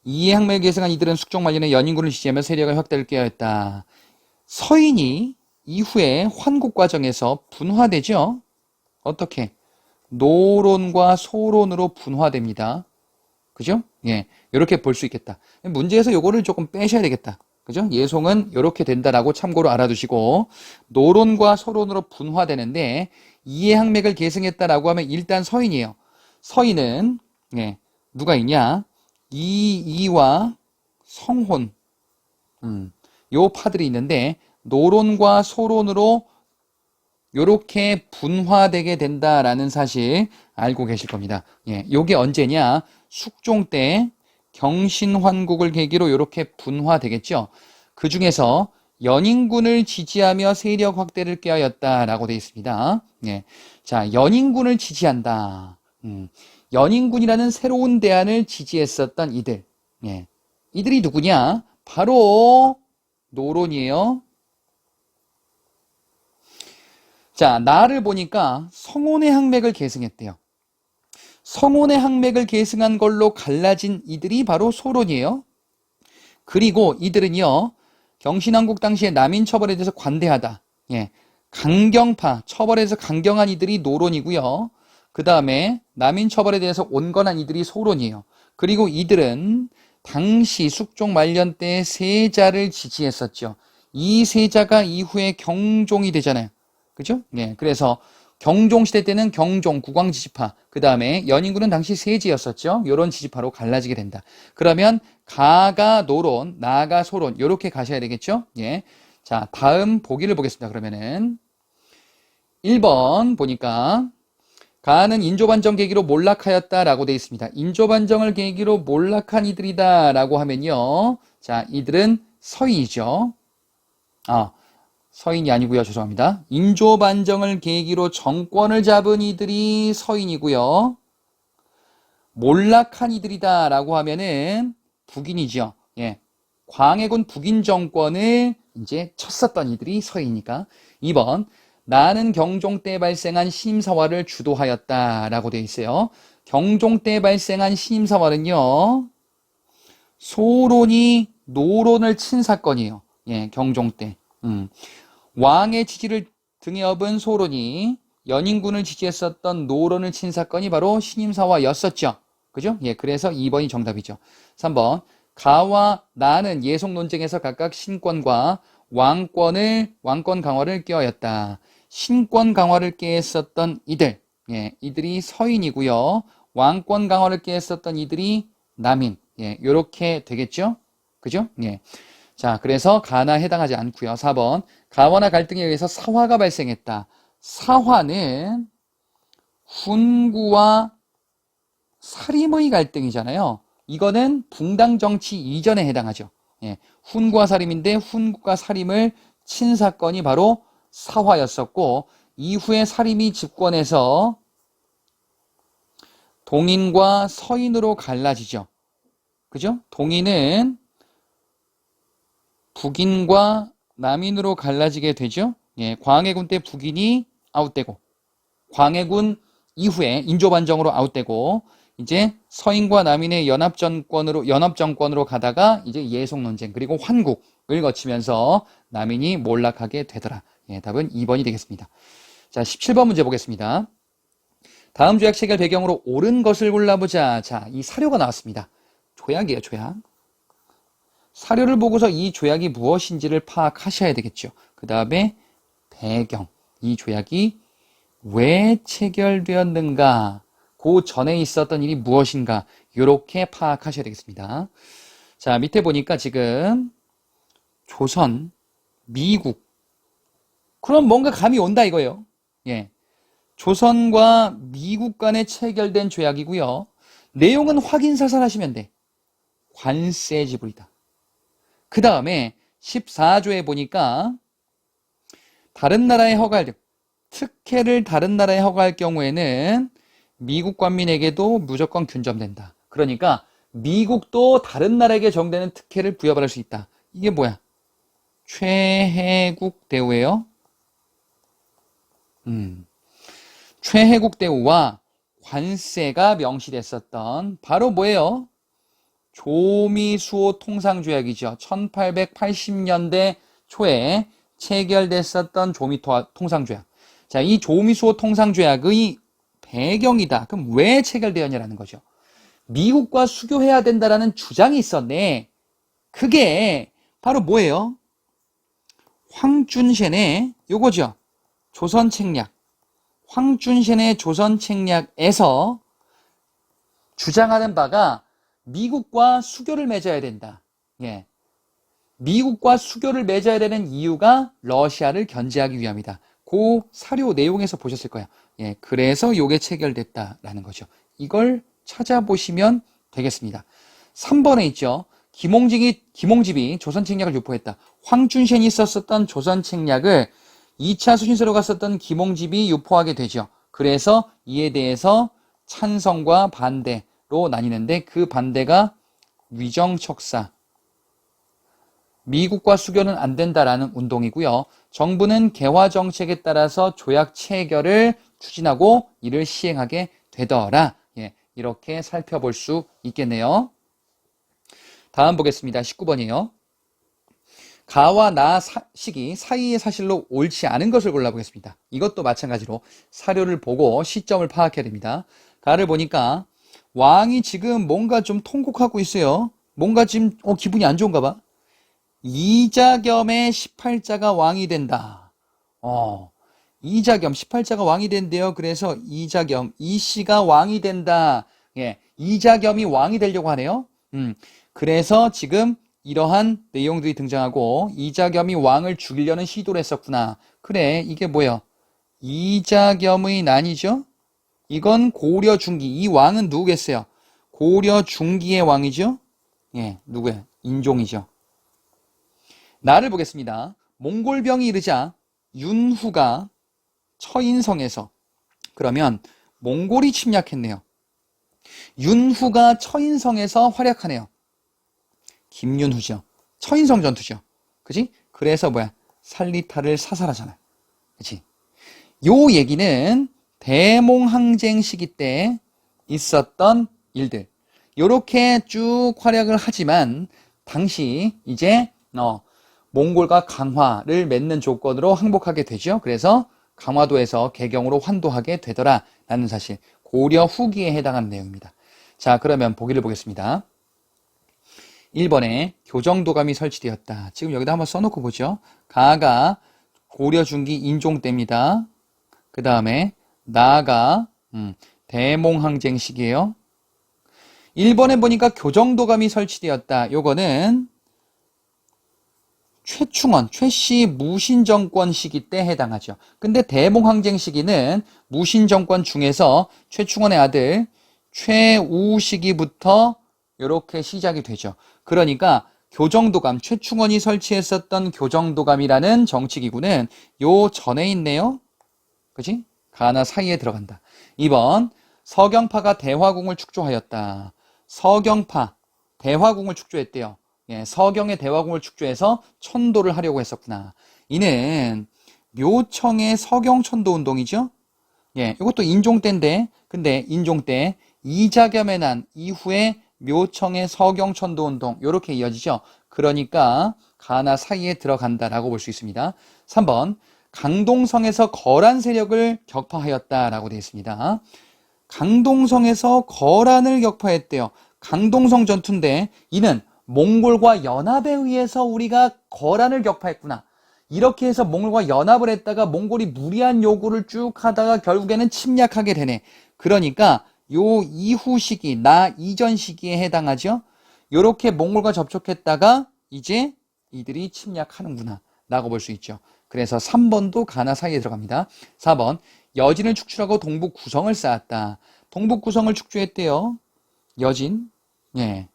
이의 항맥을 계승한 이들은 숙종 말년에 연인군을 지지하며 세력을 확대를 꾀하였다. 서인이 이후에 환국 과정에서 분화되죠. 어떻게? 노론과 소론으로 분화됩니다. 그죠? 이렇게 볼 수 있겠다. 문제에서 요거를 조금 빼셔야 되겠다. 그죠? 예송은 이렇게 된다라고 참고로 알아두시고, 노론과 소론으로 분화되는데 이의 항맥을 계승했다라고 하면 일단 서인이에요. 서인은 누가 있냐? 이와 성혼 요 파들이 있는데, 노론과 소론으로 요렇게 분화되게 된다라는 사실 알고 계실 겁니다. 요게 언제냐? 숙종 때 경신환국을 계기로 요렇게 분화되겠죠. 그 중에서 연인군을 지지하며 세력 확대를 꾀하였다라고 되어 있습니다. 자, 연인군을 지지한다. 연인군이라는 새로운 대안을 지지했었던 이들. 이들이 누구냐? 바로 노론이에요. 자, 나를 보니까 성혼의 항맥을 계승했대요. 성혼의 항맥을 계승한 걸로 갈라진 이들이 바로 소론이에요. 그리고 이들은요, 경신왕국 당시에 남인 처벌에 대해서 관대하다. 강경파, 처벌에서 강경한 이들이 노론이고요. 그 다음에 남인 처벌에 대해서 온건한 이들이 소론이에요. 그리고 이들은 당시 숙종 말년 때 세자를 지지했었죠. 이 세자가 이후에 경종이 되잖아요. 그죠? 그래서 경종시대 때는 경종, 국왕지지파, 그 다음에 연인군은 당시 세지였었죠. 요런 지지파로 갈라지게 된다. 그러면 가가 노론, 나가 소론, 요렇게 가셔야 되겠죠? 자, 다음 보기를 보겠습니다. 그러면은 1번 보니까 가는 인조반정 계기로 몰락하였다라고 되어 있습니다. 인조반정을 계기로 몰락한 이들이다라고 하면요. 자, 이들은 서인이죠. 서인이 아니고요. 죄송합니다. 인조반정을 계기로 정권을 잡은 이들이 서인이고요. 몰락한 이들이다라고 하면은 북인이죠. 광해군 북인 정권을 이제 쳤었던 이들이 서인이니까. 2번 나는 경종 때 발생한 신임사화를 주도하였다라고 되어 있어요. 경종 때 발생한 신임사화는요, 소론이 노론을 친 사건이에요. 경종 때. 왕의 지지를 등에 업은 소론이 연인군을 지지했었던 노론을 친 사건이 바로 신임사화였었죠. 그죠? 그래서 2번이 정답이죠. 3번 가와 나는 예속 논쟁에서 각각 신권과 왕권 강화를 꾀하였다. 신권 강화를 꾀했었던 이들, 이들이 서인이고요. 왕권 강화를 꾀했었던 이들이 남인, 요렇게 되겠죠? 그죠? 자, 그래서 가나 해당하지 않고요. 4번 가와나 갈등에 의해서 사화가 발생했다. 사화는 훈구와 사림의 갈등이잖아요. 이거는 붕당 정치 이전에 해당하죠. 훈구와 사림인데 훈구가 사림을 친 사건이 바로 사화였었고, 이후에 사림이 집권해서 동인과 서인으로 갈라지죠. 그죠? 동인은 북인과 남인으로 갈라지게 되죠. 예, 광해군 때 북인이 아웃되고 광해군 이후에 인조반정으로 아웃되고 이제 서인과 남인의 연합정권으로 가다가 이제 예송논쟁 그리고 환국을 거치면서 남인이 몰락하게 되더라. 예, 답은 2번이 되겠습니다. 자, 17번 문제 보겠습니다. 다음 조약 체결 배경으로 옳은 것을 골라보자. 자, 이 사료가 나왔습니다. 조약이에요, 조약. 사료를 보고서 이 조약이 무엇인지를 파악하셔야 되겠죠. 그 다음에 배경, 이 조약이 왜 체결되었는가, 그 전에 있었던 일이 무엇인가, 이렇게 파악하셔야 되겠습니다. 자, 밑에 보니까 지금 조선, 미국, 그럼 뭔가 감이 온다 이거예요. 예, 조선과 미국 간에 체결된 조약이고요. 내용은 확인사살 하시면 돼. 관세 지불이다. 그 다음에 14조에 보니까 다른 나라에 허가할 특혜를 다른 나라에 허가할 경우에는 미국 관민에게도 무조건 균점된다. 그러니까 미국도 다른 나라에게 정되는 특혜를 부여받을 수 있다. 이게 뭐야? 최혜국 대우예요. 최혜국 대우와 관세가 명시됐었던 바로 뭐예요? 조미수호 통상조약이죠. 1880년대 초에 체결됐었던 조미수호 통상조약. 자, 이 조미수호 통상조약의 배경이다. 그럼 왜 체결되었냐라는 거죠. 미국과 수교해야 된다라는 주장이 있었네. 그게 바로 뭐예요? 황준센의 요거죠. 조선책략. 황준센의 조선책략에서 주장하는 바가 미국과 수교를 맺어야 된다. 예. 미국과 수교를 맺어야 되는 이유가 러시아를 견제하기 위함이다. 그 사료 내용에서 보셨을 거예요. 예. 그래서 요게 체결됐다라는 거죠. 이걸 찾아보시면 되겠습니다. 3번에 있죠. 김홍집이 조선책략을 유포했다. 황준센이 썼었던 조선책략을 2차 수신서로 썼던 김홍집이 유포하게 되죠. 그래서 이에 대해서 찬성과 반대로 나뉘는데 그 반대가 위정척사. 미국과 수교는 안 된다라는 운동이고요. 정부는 개화 정책에 따라서 조약 체결을 추진하고 이를 시행하게 되더라. 예, 이렇게 살펴볼 수 있겠네요. 다음 보겠습니다. 19번이에요. 가와 나 시기 사이의 사실로 옳지 않은 것을 골라보겠습니다. 이것도 마찬가지로 사료를 보고 시점을 파악해야 됩니다. 가를 보니까 왕이 지금 뭔가 좀 통곡하고 있어요. 뭔가 지금 기분이 안 좋은가 봐. 이자겸의 18자가 왕이 된다. 이자겸 18자가 왕이 된대요. 그래서 이자겸 이씨가 왕이 된다. 예, 이자겸이 왕이 되려고 하네요. 그래서 지금 이러한 내용들이 등장하고 이자겸이 왕을 죽이려는 시도를 했었구나. 그래, 이게 뭐야? 이자겸의 난이죠? 이건 고려 중기. 이 왕은 누구겠어요? 고려 중기의 왕이죠? 예, 누구야? 인종이죠. 나를 보겠습니다. 몽골병이 이르자 윤후가 처인성에서, 그러면 몽골이 침략했네요. 윤후가 처인성에서 활약하네요. 김윤후죠. 처인성 전투죠. 그지? 그래서 뭐야? 살리타를 사살하잖아. 그치? 요 얘기는 대몽항쟁 시기 때 있었던 일들. 요렇게 쭉 활약을 하지만 당시 이제 몽골과 강화를 맺는 조건으로 항복하게 되죠. 그래서 강화도에서 개경으로 환도하게 되더라 라는 사실. 고려 후기에 해당하는 내용입니다. 자, 그러면 보기를 보겠습니다. 1번에 교정도감이 설치되었다. 지금 여기다 한번 써놓고 보죠. 가가 고려 중기 인종 때입니다. 그 다음에 나가 대몽항쟁 시기예요. 1번에 보니까 교정도감이 설치되었다. 요거는 최충원, 최씨 무신정권 시기 때 해당하죠. 근데 대몽항쟁 시기는 무신정권 중에서 최충원의 아들 최우 시기부터 이렇게 시작이 되죠. 그러니까 교정도감, 최충원이 설치했었던 교정도감이라는 정치기구는 요 전에 있네요. 그치? 가나 사이에 들어간다. 2번, 서경파가 대화궁을 축조하였다. 서경파, 대화궁을 축조했대요. 예, 서경의 대화궁을 축조해서 천도를 하려고 했었구나. 이는 묘청의 서경천도 운동이죠. 예, 이것도 인종 때인데, 근데 인종 때 이자겸의 난 이후에 묘청의 서경천도 운동 이렇게 이어지죠. 그러니까 가나 사이에 들어간다라고 볼 수 있습니다. 3번 강동성에서 거란 세력을 격파하였다라고 되어 있습니다. 강동성에서 거란을 격파했대요. 강동성 전투인데 이는 몽골과 연합에 의해서 우리가 거란을 격파했구나. 이렇게 해서 몽골과 연합을 했다가 몽골이 무리한 요구를 쭉 하다가 결국에는 침략하게 되네. 그러니까 요 이후 시기, 나 이전 시기에 해당하죠. 요렇게 몽골과 접촉했다가 이제 이들이 침략하는구나 라고 볼 수 있죠. 그래서 3번도 가나 사이에 들어갑니다. 4번 여진을 축출하고 동북 구성을 쌓았다. 동북 구성을 축조했대요. 여진. 예.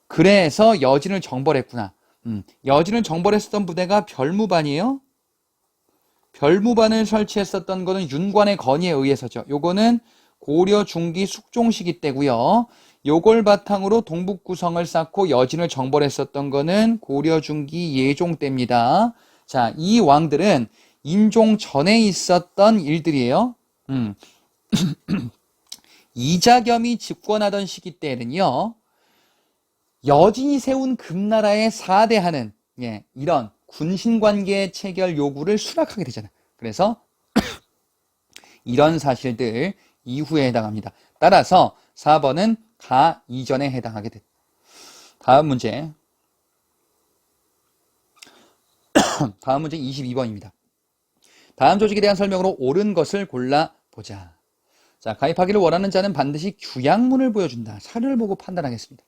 그래서 여진을 정벌했구나. 여진을 정벌했었던 부대가 별무반이에요. 별무반을 설치했었던 거는 윤관의 건의에 의해서죠. 요거는 고려 중기 숙종 시기 때고요. 요걸 바탕으로 동북 구성을 쌓고 여진을 정벌했었던 거는 고려 중기 예종 때입니다. 자, 이 왕들은 인종 전에 있었던 일들이에요. 이자겸이 집권하던 시기 때는요. 여진이 세운 금나라에 사대하는 이런 군신관계 체결 요구를 수락하게 되잖아요. 그래서 이런 사실들 이후에 해당합니다. 따라서 4번은 가 이전에 해당하게 됩니다. 다음 문제. 다음 문제 22번입니다. 다음 조직에 대한 설명으로 옳은 것을 골라보자. 자, 가입하기를 원하는 자는 반드시 규약문을 보여준다. 사료를 보고 판단하겠습니다.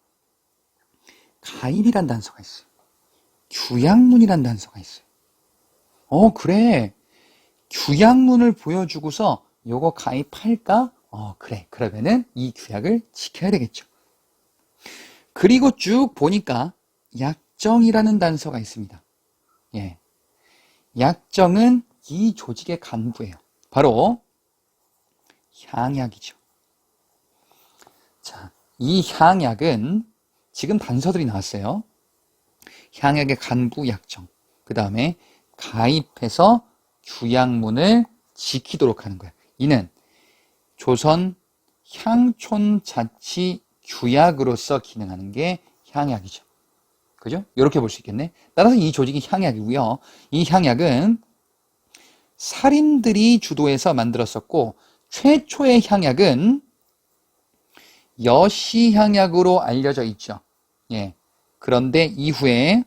가입이란 단서가 있어요. 규약문이란 단서가 있어요. 그래. 규약문을 보여주고서 요거 가입할까? 그래. 그러면은 이 규약을 지켜야 되겠죠. 그리고 쭉 보니까 약정이라는 단서가 있습니다. 예. 약정은 이 조직의 간부예요. 바로 향약이죠. 자, 이 향약은 지금 단서들이 나왔어요. 향약의 간부 약정. 그 다음에 가입해서 규약문을 지키도록 하는 거야. 이는 조선 향촌자치 규약으로서 기능하는 게 향약이죠. 그죠? 이렇게 볼 수 있겠네. 따라서 이 조직이 향약이고요. 이 향약은 살인들이 주도해서 만들었었고 최초의 향약은 여시향약으로 알려져 있죠. 예. 그런데 이후에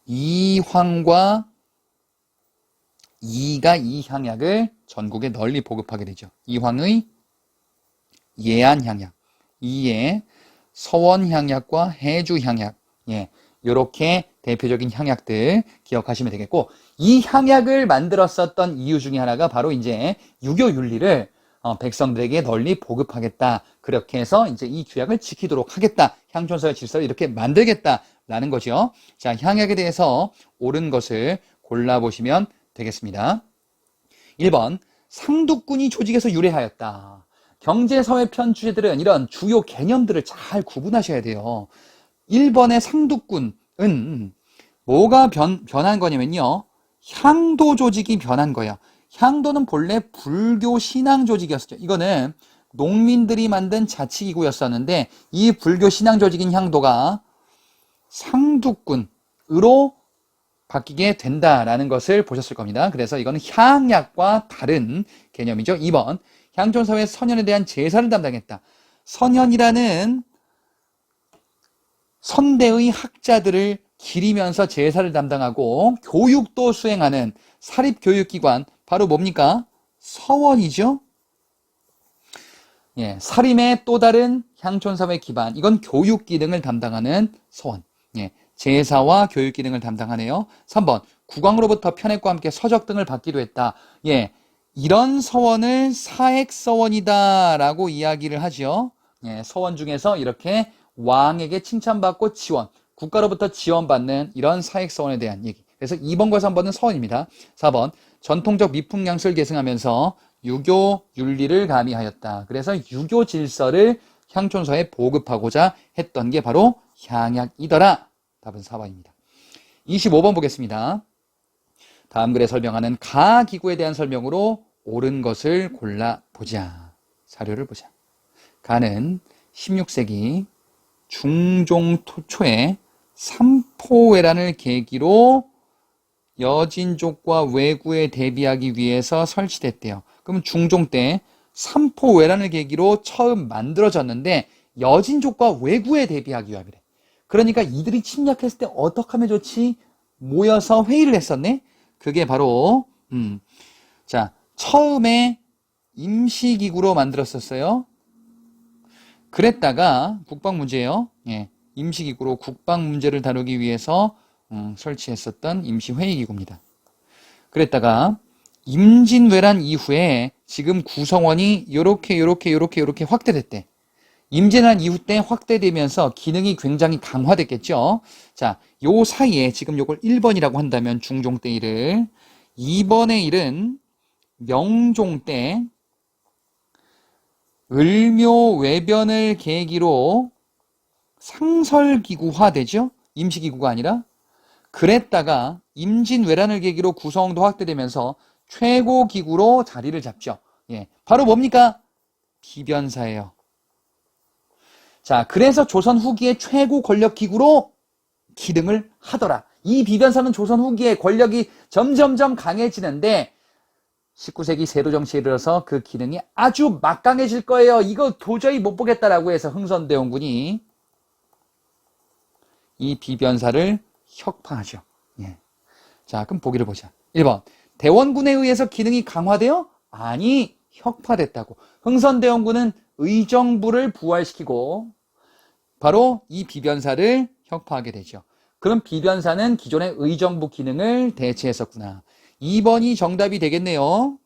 이황과 이가 이 향약을 전국에 널리 보급하게 되죠. 이황의 예안향약, 이의 서원향약과 해주향약, 예, 요렇게 대표적인 향약들 기억하시면 되겠고, 이 향약을 만들었었던 이유 중에 하나가 바로 이제 유교 윤리를 백성들에게 널리 보급하겠다. 그렇게 해서 이제 이 규약을 지키도록 하겠다. 향촌서의 질서를 이렇게 만들겠다라는 거죠. 자, 향약에 대해서 옳은 것을 골라보시면 되겠습니다. 1번, 상두꾼이 조직에서 유래하였다. 경제사회편 주제들은 이런 주요 개념들을 잘 구분하셔야 돼요. 1번의 상두꾼은 뭐가 변한 거냐면요. 향도 조직이 변한 거예요. 향도는 본래 불교 신앙 조직이었죠. 이거는 농민들이 만든 자치기구였었는데 이 불교 신앙 조직인 향도가 상두꾼으로 바뀌게 된다라는 것을 보셨을 겁니다. 그래서 이거는 향약과 다른 개념이죠. 2번, 향촌사회 선현에 대한 제사를 담당했다. 선현이라는 선대의 학자들을 기리면서 제사를 담당하고 교육도 수행하는 사립교육기관, 바로 뭡니까? 서원이죠. 예, 사림의 또 다른 향촌사회 기반, 이건 교육 기능을 담당하는 서원. 예, 제사와 교육 기능을 담당하네요. 3번, 국왕으로부터 편액과 함께 서적 등을 받기도 했다. 예, 이런 서원을 사액서원이다라고 이야기를 하죠. 예, 서원 중에서 이렇게 왕에게 칭찬받고 지원, 국가로부터 지원받는 이런 사액서원에 대한 얘기. 그래서 2번과 3번은 서원입니다. 4번, 전통적 미풍양수를 계승하면서 유교 윤리를 가미하였다. 그래서 유교 질서를 향촌서에 보급하고자 했던 게 바로 향약이더라. 답은 4번입니다. 25번 보겠습니다. 다음 글에 설명하는 가기구에 대한 설명으로 옳은 것을 골라보자. 사료를 보자. 가는 16세기 중종 초에 삼포회란을 계기로 여진족과 왜구에 대비하기 위해서 설치됐대요. 그럼 중종 때 삼포회란을 계기로 처음 만들어졌는데 여진족과 왜구에 대비하기 위함이래. 그러니까 이들이 침략했을 때 어떻게 하면 좋지? 모여서 회의를 했었네. 그게 바로 자, 처음에 임시기구로 만들었었어요. 그랬다가 국방문제예요. 예, 임시기구로 국방문제를 다루기 위해서 설치했었던 임시회의기구입니다. 그랬다가 임진왜란 이후에 지금 구성원이 요렇게 확대됐대. 임진왜란 이후 때 확대되면서 기능이 굉장히 강화됐겠죠. 자, 요 사이에 지금 요걸 1번이라고 한다면 중종 때 일을, 2번의 일은 명종 때 을묘외변을 계기로 상설기구화 되죠. 임시기구가 아니라. 그랬다가 임진왜란을 계기로 구성도 확대되면서 최고기구로 자리를 잡죠. 예, 바로 뭡니까? 비변사예요. 자, 그래서 조선 후기의 최고 권력기구로 기능을 하더라. 이 비변사는 조선 후기의 권력이 점점점 강해지는데 19세기 세도정치에 이르러서 그 기능이 아주 막강해질 거예요. 이거 도저히 못 보겠다라고 해서 흥선대원군이 이 비변사를 혁파하죠. 예. 자, 그럼 보기를 보자. 1번. 대원군에 의해서 기능이 강화되어? 아니, 혁파됐다고. 흥선대원군은 의정부를 부활시키고 바로 이 비변사를 혁파하게 되죠. 그럼 비변사는 기존의 의정부 기능을 대체했었구나. 2번이 정답이 되겠네요.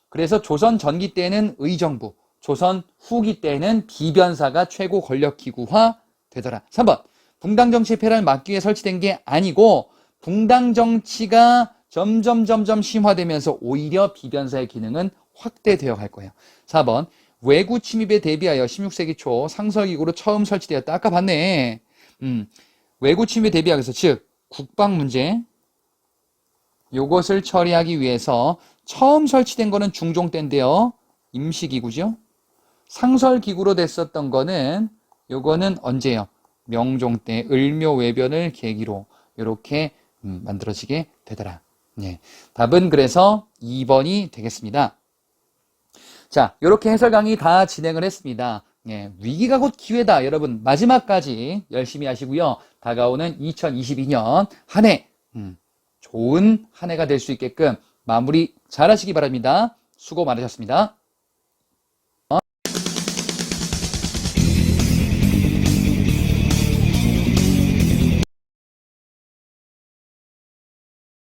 그래서 조선 전기 때는 의정부, 조선 후기 때는 비변사가 최고 권력기구화 되더라. 3번. 붕당 정치의 폐란을 막기 위해 설치된 게 아니고 붕당 정치가 점점 심화되면서 오히려 비변사의 기능은 확대되어 갈 거예요. 4번. 외구 침입에 대비하여 16세기 초 상설기구로 처음 설치되었다. 아까 봤네. 외구 침입에 대비하여서 즉 국방 문제 요것을 처리하기 위해서 처음 설치된 거는 중종 때인데요. 임시기구죠. 상설기구로 됐었던 거는 요거는 언제요? 명종 때 을묘외변을 계기로 이렇게 만들어지게 되더라. 예. 답은 그래서 2번이 되겠습니다. 자, 이렇게 해설 강의 다 진행을 했습니다. 예, 위기가 곧 기회다. 여러분 마지막까지 열심히 하시고요. 다가오는 2022년 한 해 좋은 한 해가 될 수 있게끔 마무리 잘 하시기 바랍니다. 수고 많으셨습니다.